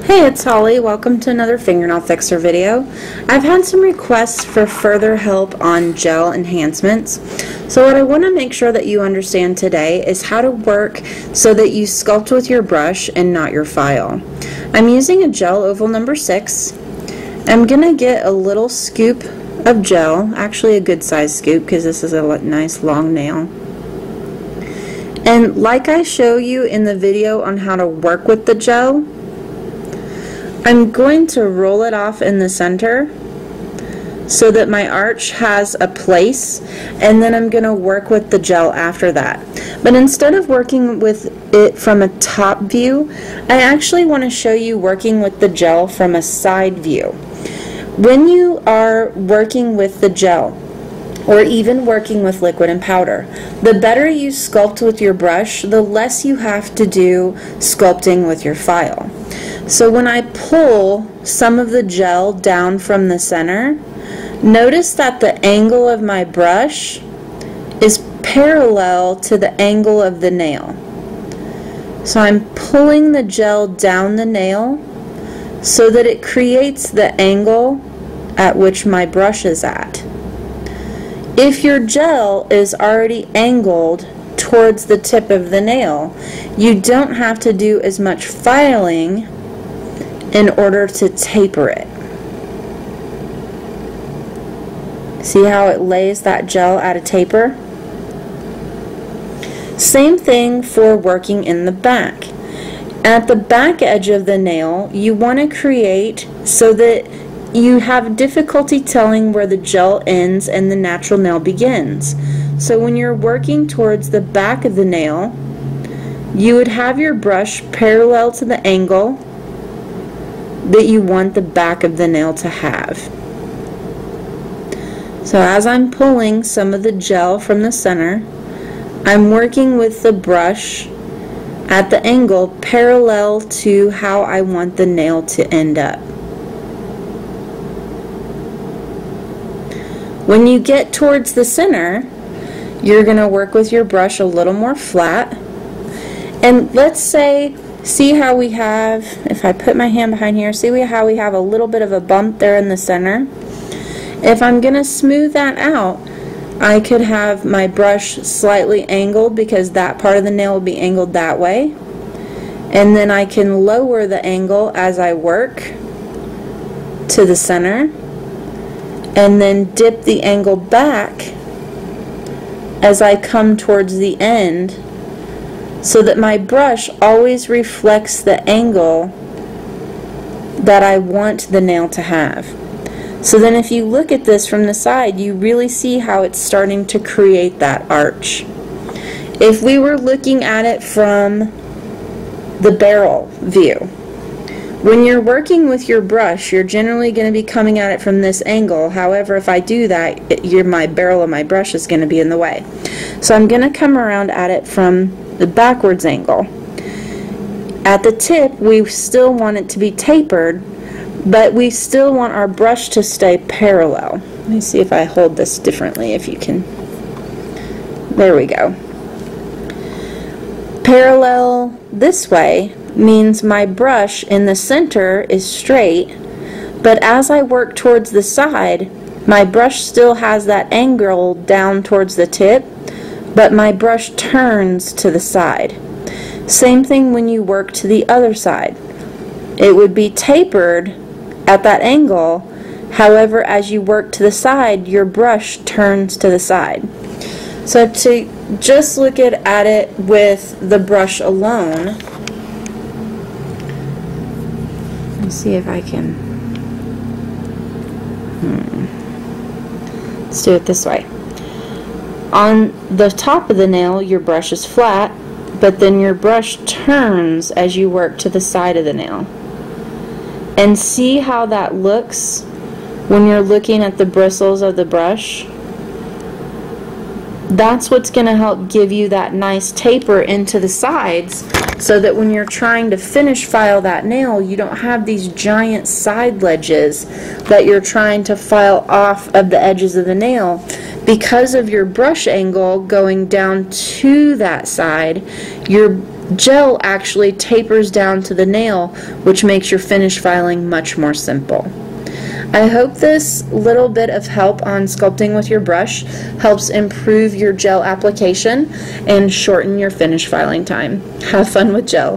Hey, it's Holly. Welcome to another Fingernail Fixer video. I've had some requests for further help on gel enhancements. So what I want to make sure that you understand today is how to work so that you sculpt with your brush and not your file. I'm using a gel oval number 6. I'm going to get a little scoop of gel, actually a good size scoop because this is a nice long nail. And like I show you in the video on how to work with the gel, I'm going to roll it off in the center so that my arch has a place, and then I'm going to work with the gel after that. But instead of working with it from a top view, I actually want to show you working with the gel from a side view. When you are working with the gel, or even working with liquid and powder, the better you sculpt with your brush, the less you have to do sculpting with your file. So when I pull some of the gel down from the center, notice that the angle of my brush is parallel to the angle of the nail. So I'm pulling the gel down the nail so that it creates the angle at which my brush is at. If your gel is already angled towards the tip of the nail, you don't have to do as much filing in order to taper it. See how it lays that gel at a taper? Same thing for working in the back. At the back edge of the nail, you want to create so that you have difficulty telling where the gel ends and the natural nail begins. So when you're working towards the back of the nail, you would have your brush parallel to the angle that you want the back of the nail to have. So as I'm pulling some of the gel from the center, I'm working with the brush at the angle parallel to how I want the nail to end up. When you get towards the center, you're going to work with your brush a little more flat. And let's say, see how we have, if I put my hand behind here, see how we have a little bit of a bump there in the center? If I'm going to smooth that out, I could have my brush slightly angled because that part of the nail will be angled that way. And then I can lower the angle as I work to the center, and then dip the angle back as I come towards the end, so that my brush always reflects the angle that I want the nail to have. So then if you look at this from the side, you really see how it's starting to create that arch. If we were looking at it from the barrel view, when you're working with your brush, you're generally going to be coming at it from this angle. However, if I do that, my barrel of my brush is going to be in the way. So I'm going to come around at it from the backwards angle. At the tip, we still want it to be tapered, but we still want our brush to stay parallel. Let me see if I hold this differently, if you can. There we go. Parallel this way means my brush in the center is straight, but as I work towards the side, my brush still has that angle down towards the tip, but my brush turns to the side. Same thing when you work to the other side. It would be tapered at that angle, however, as you work to the side, your brush turns to the side. So to just look at it with the brush alone, let's see if I can, let's do it this way. On the top of the nail, your brush is flat, but then your brush turns as you work to the side of the nail. And see how that looks when you're looking at the bristles of the brush? That's what's going to help give you that nice taper into the sides, so that when you're trying to finish file that nail, you don't have these giant side ledges that you're trying to file off of the edges of the nail. Because of your brush angle going down to that side, your Gel actually tapers down to the nail, which makes your finish filing much more simple. I hope this little bit of help on sculpting with your brush helps improve your gel application and shorten your finish filing time. Have fun with gel.